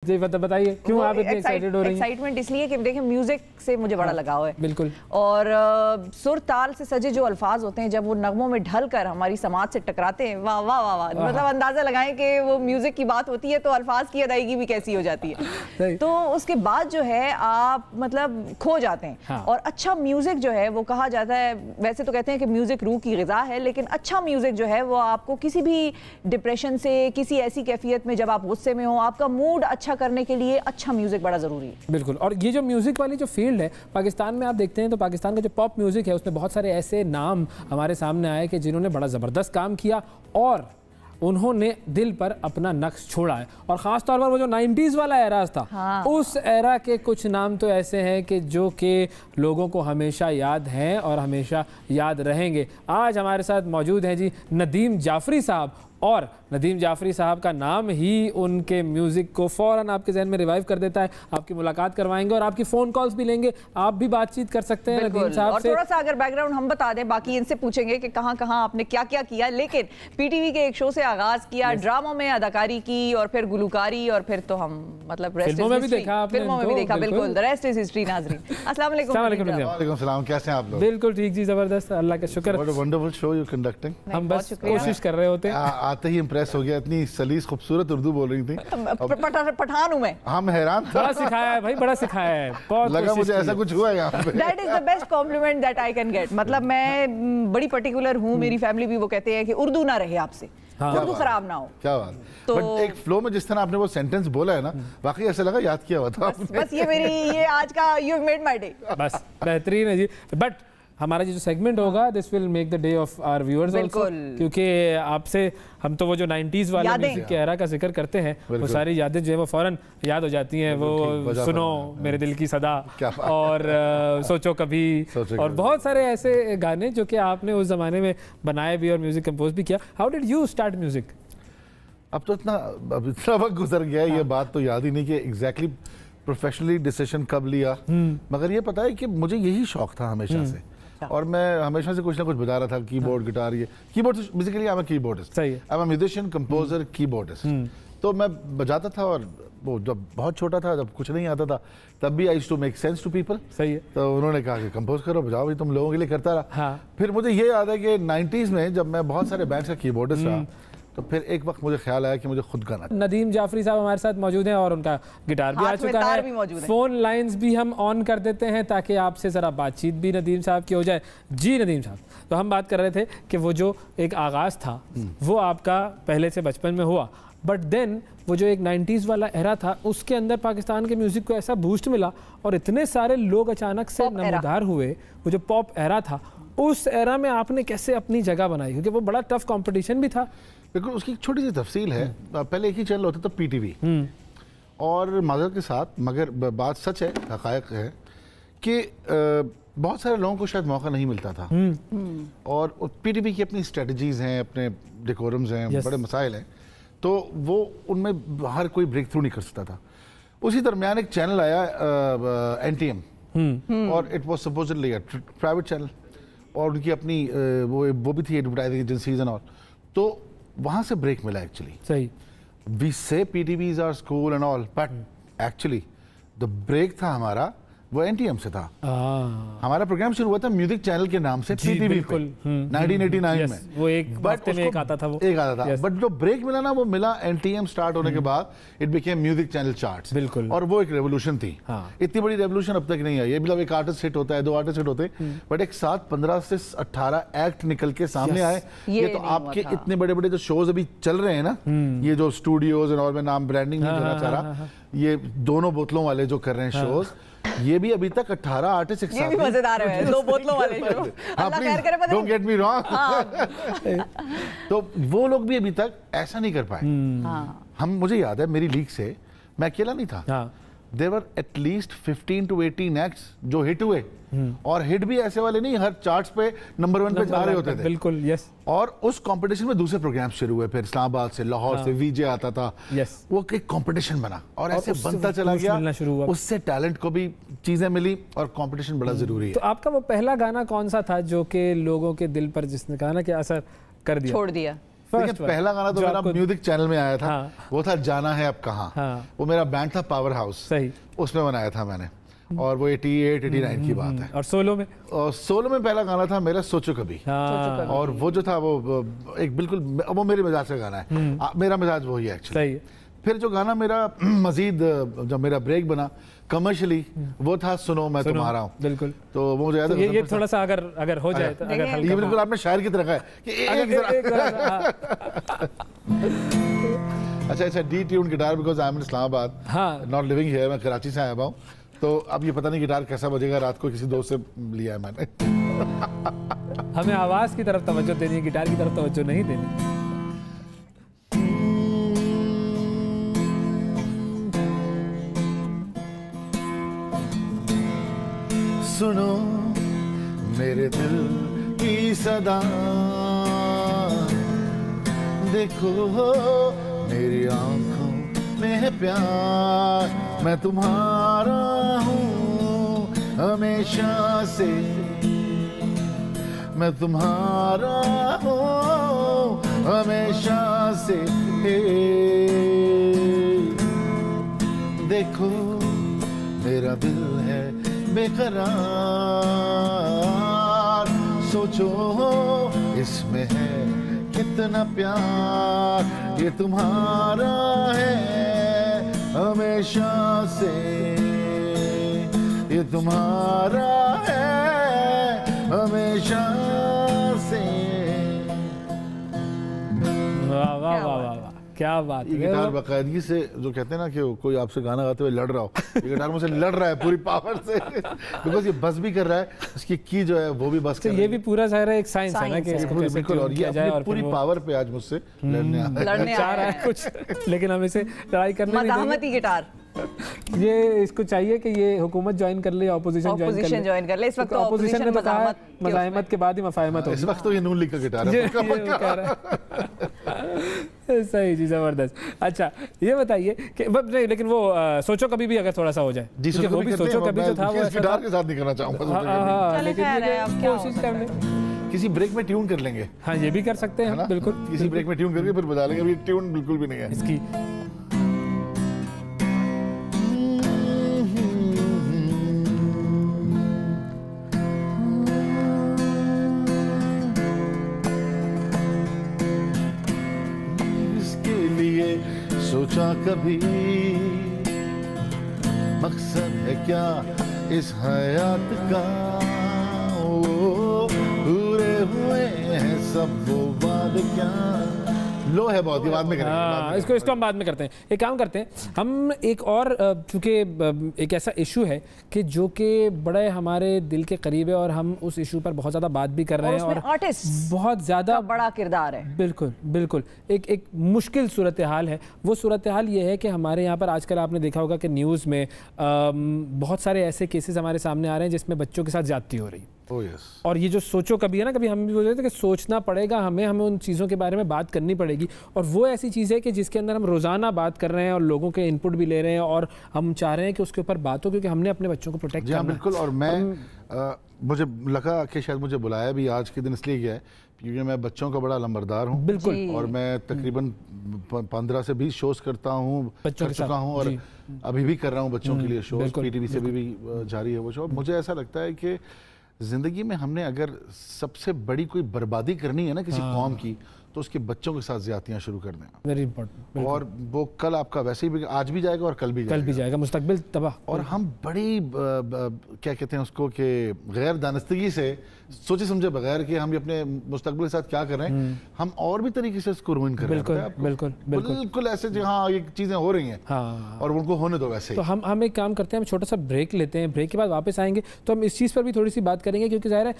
जी बताइए क्यों आप इतने एक्साइटेड हो रही हैं? एक्साइटमेंट इसलिए कि देखिए म्यूजिक से मुझे बड़ा लगाव है। बिल्कुल। और सुर ताल से सजे जो अल्फाज होते हैं जब वो नगमों में ढल कर हमारी समाज से टकराते हैं, वाह वाह वाह वाह, मतलब अंदाजा लगाएं कि वो म्यूजिक की बात होती है तो अल्फाज की अदायगी भी कैसी हो जाती है। तो उसके बाद जो है आप मतलब खो जाते हैं। हाँ। और अच्छा म्यूजिक जो है वो कहा जाता है, वैसे तो कहते हैं कि म्यूजिक रूह की ग़िज़ा है, लेकिन अच्छा म्यूजिक जो है वो आपको किसी भी डिप्रेशन से, किसी ऐसी कैफियत में जब आप गुस्से में हो, आपका मूड अच्छा करने के लिए अच्छा म्यूजिक बड़ा जरूरी है। बिल्कुल। और ये जो म्यूजिक वाली जो फील्ड है पाकिस्तान में, आप देखते हैं तो पाकिस्तान का जो पॉप म्यूजिक है उसमें बहुत सारे ऐसे नाम हमारे सामने आए कि जिन्होंने बड़ा ज़बरदस्त काम किया और उन्होंने दिल पर अपना नक्श छोड़ा है। और ख़ास तौर पर वो जो 90s वाला एरा था, हाँ। उस एरा के कुछ नाम तो ऐसे हैं कि जो कि लोगों को हमेशा याद हैं और हमेशा याद रहेंगे। आज हमारे साथ मौजूद हैं जी नदीम जाफरी साहब, और नदीम जाफरी साहब का नाम ही उनके म्यूज़िक को फ़ौरन आपके जहन में रिवाइव कर देता है। आपकी मुलाकात करवाएंगे और आपकी फ़ोन कॉल्स भी लेंगे, आप भी बातचीत कर सकते हैं नदीम साहब से। और थोड़ा सा अगर बैकग्राउंड हम बता दें, बाकी इनसे पूछेंगे कि कहाँ कहाँ आपने क्या क्या किया, लेकिन पीटीवी के एक शो से आगाज़ किया, ड्रामों में अदाकारी की और फिर गुलकारी, और फिर तो हम मतलब फिल्मों में भी देखा, बिल्कुल, द रेस्ट इज हिस्ट्री। नाज़रीन अस्सलाम वालेकुम, कैसे हैं आप लोग? बिल्कुल ठीक जी, ज़बरदस्त, अल्लाह का शुक्र। What a wonderful show you conducting. हम बस कोशिश कर रहे होते हैं। आते ही इम्प्रेस हो गया, इतनी सलीस खूबसूरत उर्दू बोल रही थी। पठान हूं मैं। हम हैरान थे। बड़ा सिखाया है भाई, बड़ा सिखाया है, बहुत लगा मुझे ऐसा कुछ हुआ है यहाँ पे। That is the best compliment that I can get। मतलब मैं बड़ी पर्टिकुलर हूँ, मेरी फैमिली भी वो कहते हैं कि उर्दू ना रहे आपसे, उर्दू खराब ना हो। क्या बात। तो बट एक फ्लो में जिस तरह आपने वो सेंटेंस बोला है ना, वाकई ऐसा लगा याद किया हुआ था। बस ये आज का यू मेड माय डे। बस बेहतरीन है जी। बट हमारा जो सेगमेंट होगा, this will make the day of our viewers also, क्योंकि आपसे हम तो वो जो 90s वाला म्यूजिक के एरा का जिक्र करते हैं, वो सारी यादें जो है वो फौरन याद हो जाती हैं। वो सुनो मेरे दिल की सदा और सोचो कभी, और बहुत सारे ऐसे गाने जो कि आपने उस जमाने में बनाए भी और म्यूजिक कंपोज भी किया। How did you start music? अब तो इतना वक्त गुजर गया, ये बात तो याद ही नहीं कि एग्जैक्टली प्रोफेशनली डिसीजन कब लिया, मगर ये पता है कि मुझे यही शौक था हमेशा से, और मैं हमेशा से कुछ ना कुछ बजा रहा था, कीबोर्ड, गिटार। ये keyboard basically I am a keyboardist, I am a musician, composer, keyboardist. तो मैं बजाता था, और वो जब बहुत छोटा था, जब कुछ नहीं आता था, तब भी I used to make sense to people. सही है। तो उन्होंने कहा कि कंपोज करो, बजाओ, भी तुम लोगों के लिए करता रहा। हाँ। फिर मुझे ये याद है कि 90s में जब मैं बहुत सारे बैंड्स का कीबोर्डिस्ट रहा, तो फिर एक वक्त मुझे ख्याल आया कि मुझे खुद गाना। नदीम जाफरी साहब हमारे साथ मौजूद हैं और उनका गिटार भी आ चुका है। फोन लाइंस भी हम ऑन कर देते हैं ताकि आपसे ज़रा बातचीत भी नदीम साहब की हो जाए। जी नदीम साहब, तो हम बात कर रहे थे कि वो जो एक आगाज़ था वो आपका पहले से बचपन में हुआ, बट देन वो जो एक 90s वाला एरा था, उसके अंदर पाकिस्तान के म्यूज़िक को ऐसा बूस्ट मिला और इतने सारे लोग अचानक से नमदार हुए। वो जो पॉप एरा था, उस एरा में आपने कैसे अपनी जगह बनाई, क्योंकि वो बड़ा टफ कंपटीशन भी था? बिल्कुल, उसकी छोटी सी तफसील है। पहले एक ही चैनल होता था, पीटीवी, और माजरत के साथ, मगर बात सच है, हक़ाइक़ है कि बहुत सारे लोगों को शायद मौका नहीं मिलता था, और पीटीवी की अपनी स्ट्रेटजीज़ हैं, अपने डेकोरम्स हैं, बड़े मसाइल हैं, तो वो उनमें हर कोई ब्रेक थ्रू नहीं कर सकता था। उसी दरमियान एक चैनल आया NTM, और it was supposedly private channel, और उनकी अपनी वो भी थी एडवर्टाइजिंग एजेंसीज एंड ऑल, तो वहाँ से ब्रेक मिला एक्चुअली। सही। We say PTVs are school and all, but actually the break था हमारा वो NTM से था। हमारा प्रोग्राम शुरू हुआ था म्यूजिक चैनल के नाम से, पीटीवी पे 1989 में। वो एक हफ्ते में एक आता था, बट जो ब्रेक मिला ना, वो मिला NTM स्टार्ट होने के बाद, it became music channel charts. बिल्कुल। और वो एक रेवोल्यूशन थी। इतनी बड़ी रेवोल्यूशन अब तक नहीं आई है। मतलब एक आर्टिस्ट हिट होता है, 2 आर्टिस्ट हिट होते हैं, बट एक साथ 15 से 18 एक्ट निकल के सामने आए। ये तो आपके इतने बड़े बड़े जो शोज अभी चल रहे हैं ना, ये जो स्टूडियोज और मैं नाम ब्रांडिंग नहीं करना चाह रहा, ये दोनों बोतलों वाले जो कर रहे हैं शोज, ये भी अभी तक 18 आर्टिस्ट एक साथ। ये भी मजेदार है, 2 बोतलों वाले शो। अल्लाह खैर करे, पता डोंट गेट मी रॉन्ग। तो वो लोग भी अभी तक ऐसा नहीं कर पाए। मुझे याद है मेरी लीग से मैं अकेला नहीं था, there were at least 15 to 18 acts जो हिट हुए, और हिट भी ऐसे वाले नहीं, हर चार्ट्स पे नंबर 1 पे जा रहे होते थे। बिल्कुल, यस। और उस कंपटीशन में दूसरे प्रोग्राम शुरू हुए, फिर इस्लामाबाद से, लाहौर से वीजे आता था। वो एक कंपटीशन बना, और ऐसे बनता चला गया, उससे टैलेंट को भी चीजें मिली, और कंपटीशन बड़ा जरूरी है। तो आपका वो पहला गाना कौन सा था जो कि लोगों के दिल पर जिसने कहा ना कि असर कर दिया, छोड़ दिया? लेकिन पहला गाना तो मेरा म्यूजिक चैनल में आया था। हाँ। वो था जाना है अब कहाँ। हाँ। वो मेरा बैंड था पावर हाउस, सही, उसमें बनाया था मैंने, और वो 88 89 की बात है। और सोलो में पहला गाना था मेरा सोचो कभी। हाँ। और वो जो था वो एक बिल्कुल वो मेरे मिजाज का गाना है, मेरा मिजाज वही है एक्चुअली। फिर जो गाना मेरा मजीद जब मेरा ब्रेक बना कमर्शियली, वो था सुनो मैं तुम्हारा हूँ। बिल्कुल। तो वो मुझे याद है, ये थोड़ा सा अगर हो जाए तो, अगर ये बिल्कुल आपने शायर की तरह है कि अच्छा D tune guitar, because I am in Islamabad, not living here, मैं कराची से आया हूँ। तो अब ये पता नहीं गिटार कैसा बजेगा, रात को किसी दोस्त से लिया है मैंने। हमें आवाज की तरफ तवज्जो देनी है, गिटार की तरफ तवज्जो नहीं देनी। सुनो मेरे दिल की सदा, देखो मेरी आंखों में है प्यार, मैं तुम्हारा हूँ हमेशा से, मैं तुम्हारा हूँ हमेशा से। देखो मेरा दिल है बेकरार, सोचो इसमें है कितना प्यार, ये तुम्हारा है हमेशा से, ये तुम्हारा है हमेशा से। वाह वाह वाह वाह, क्या बात है। गिटार बाकायदगी से, जो कहते हैं ना कि कोई आपसे गाना गाते हुए लड़ रहा हो, ये गिटार मुझसे लड़ रहा है पूरी पावर से, बिकॉज ये बस भी कर रहा है, इसकी की जो है वो भी बस कर रही है। ये भी पूरा सारा एक साइंस है ना कि इसको कैसे बिल्कुल, और ये अपनी पूरी पावर पे आज मुझसे लड़ने चाह रहा है कुछ, लेकिन हम इसे लड़ाई करने नहीं देंगे। मज़ाहमती गिटार, ये इसको चाहिए कि ये हुकूमत ज्वाइन कर ले, ऑपोजिशन ज्वाइन कर ले। इस वक्त ऑपोजिशन ने तो कहा मज़ाहमत के बाद ही मफाहमत हो। इस वक्त तो ये नून लीग का गिटार है। सही जी, जबरदस्त। अच्छा ये बताइए कि नहीं, लेकिन वो सोचो कभी भी अगर थोड़ा सा हो जाए, वो भी सोचो कभी जो था वो गिटार के साथ नहीं करना चाहूंगा, लेकिन कोशिश कर ले, किसी ब्रेक में ट्यून कर लेंगे। हाँ ये भी कर सकते हैं बिल्कुल, किसी ब्रेक में ट्यून करके फिर बता लेंगे अभी ट्यून बिल्कुल भी नहीं है इसकी। सोचा कभी मकसद है क्या इस हयात का, पूरे हुए हैं सब वो वादे क्या। लो है बहुत, बाद में करेंगे। हाँ, इसको हम बाद में करते हैं। एक काम करते हैं, हम एक और, चूंकि एक ऐसा इशू है कि जो कि बड़े हमारे दिल के करीब है और हम उस इशू पर बहुत ज़्यादा बात भी कर रहे हैं, और आर्टिस्ट बहुत ज़्यादा बड़ा किरदार है। बिल्कुल बिल्कुल, एक मुश्किल सूरत हाल है। वो सूरत हाल ये है कि हमारे यहाँ पर आजकल आपने देखा होगा कि न्यूज़ में बहुत सारे ऐसे केसेस हमारे सामने आ रहे हैं जिसमें बच्चों के साथ ज्यादती हो रही। और ये जो सोचो कभी है ना, कभी हम भी बोल रहे थे कि सोचना पड़ेगा, हमें उन चीज़ों के बारे में बात करनी पड़ेगी। और वो ऐसी चीज़ है कि जिसके अंदर हम रोज़ाना बात कर रहे हैं और लोगों के इनपुट भी ले रहे हैं, और हम चाह रहे हैं कि उसके ऊपर बात हो, क्योंकि हमने अपने बच्चों को प्रोटेक्ट करना है। बिल्कुल। और मैं मुझे लगा कि शायद मुझे बुलाया भी आज के दिन इसलिए गया है क्योंकि मैं बच्चों का बड़ा लंबरदार हूँ। बिल्कुल। और मैं तकरीबन 15 से 20 शोज़ करता हूँ, कर चुका हूँ, और अभी भी कर रहा हूँ बच्चों के लिए शोज़। PTV से भी जारी है वो शो। मुझे ऐसा लगता है कि ज़िंदगी में हमने अगर सबसे बड़ी कोई बर्बादी करनी है ना किसी कौम की, तो उसके बच्चों के साथ ज्यादतियां शुरू कर देना वेरी इंपॉर्टेंट। और वो कल आपका वैसे ही आज भी जाएगा और कल भी जाएगा, मुस्तकबिल तबाह। और हम बड़ी क्या कहते हैं उसको कि गैर दानिस्तगी से सोचे समझे बगैर कि हम अपने मुस्तकबिल के साथ क्या कर रहे हैं, हम और भी तरीके से इसको रुइन कर रहे हैं। बिल्कुल ऐसे हाँ ये चीजें हो रही हैं, हाँ, और उनको होने दो वैसे। तो हम एक काम करते हैं, हम छोटा सा ब्रेक लेते हैं, ब्रेक के बाद वापस आएंगे तो हम इस चीज़ पर भी थोड़ी सी बात करेंगे, क्योंकि ज़ाहिर है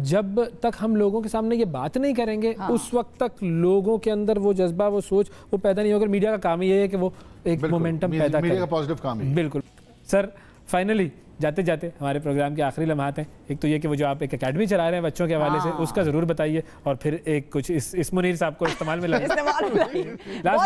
जब तक हम लोगों के सामने ये बात नहीं करेंगे, हाँ, उस वक्त तक लोगों के अंदर वो जज्बा, वो सोच, वो पैदा नहीं होगा। मीडिया का काम ही है कि वो एक मोमेंटम पैदा करे, मीडिया का पॉजिटिव काम है। बिल्कुल सर। फाइनली जाते जाते हमारे प्रोग्राम के आखिरी लम्हात हैं। एक तो ये कि वो जो आप एक एकेडमी चला रहे हैं बच्चों के हवाले से, उसका ज़रूर बताइए, और फिर एक कुछ इस मुनीर साहब को इस्तेमाल में लास्ट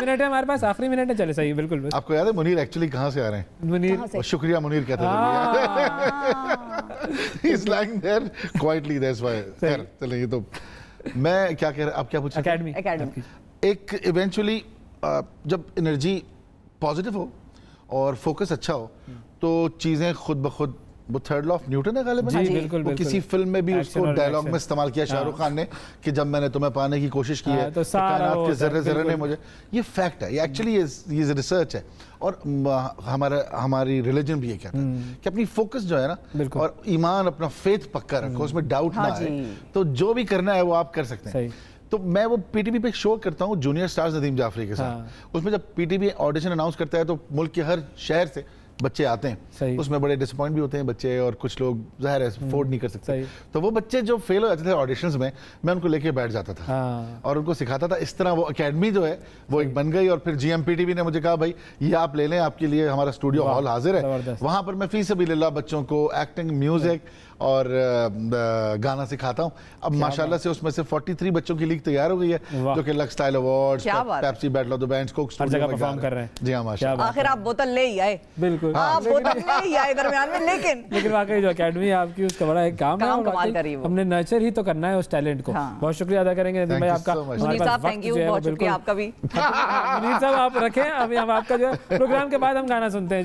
मिनट है हमारे पास, आखिरी मिनट है। चले सही, बिल्कुल। आपको याद है मुनीर एक्चुअली कहाँ से आ रहे हैं? मुनीर, शुक्रिया मुनीर कहते हैं। चलिए, ये तो मैं क्या कह रहा, आप क्या पूछ? एकेडमी एक इवेंचुअली जब एनर्जी पॉजिटिव हो और फोकस अच्छा हो तो चीज़ें खुद ब खुद, वो थर्ड लॉ ऑफ न्यूटन है गालिबन, जी, बिल्कुल, वो किसी फिल्म में भी उसको डायलॉग में इस्तेमाल किया शाहरुख खान ने कि जब मैंने तुम्हें पाने की कोशिश की है तो कायनात के जर्रे जर्रे ने मुझे, ये फैक्ट है, ये एक्चुअली ये रिसर्च है। और हमारी रिलीजन भी ये कहता है कि अपनी फोकस जो है ना और ईमान, अपना फेथ पक्का रखो, उसमें डाउट ना आए, तो जो भी करना है वो आप कर सकते हैं। तो मैं वो पीटीवी पे एक शो करता हूँ जूनियर स्टार्स नदीम जाफरी के साथ, उसमें जब पीटीवी ऑडिशन अनाउंस करता है तो मुल्क के हर शहर से बच्चे आते हैं, उसमें बड़े डिसअपॉइंट भी होते हैं बच्चे, और कुछ लोग ज़ाहिर है अफोर्ड नहीं कर सकते, तो वो बच्चे जो फेल हो जाते थे ऑडिशंस में, मैं उनको लेके बैठ जाता था और उनको सिखाता था। इस तरह वो एकेडमी जो है वो एक बन गई, और फिर जीएमपीटीवी ने मुझे कहा भाई ये आप ले लें, आपके लिए हमारा स्टूडियो हॉल हाजिर है, वहाँ पर मैं फीस भी ले ला, बच्चों को एक्टिंग, म्यूजिक और गाना सिखाता हूँ। अब माशाल्लाह से उसमें से 43 बच्चों की लीग तैयार हो गई है, जो कि lux style awards, Pepsi battle of the bands, Coke studio में परफॉर्म कर रहे हैं। जी हाँ, माशाल्लाह। आखिर आप बोतल ले ही आए, बिल्कुल आप बोतल ले ही आए दरमियान में, लेकिन वाकई जो एकेडमी है आपकी, उसका बड़ा एक काम है, हमने नर्चर ही तो करना है उस टैलेंट को। बहुत शुक्रिया अदा करेंगे नदीम भाई आपका। मुनीर साहब थैंक यू, बहुत शुक्रिया आपका भी। मुनीर साहब आप रखें, अभी हम आपका जो है प्रोग्राम के बाद हम गाना सुनते हैं।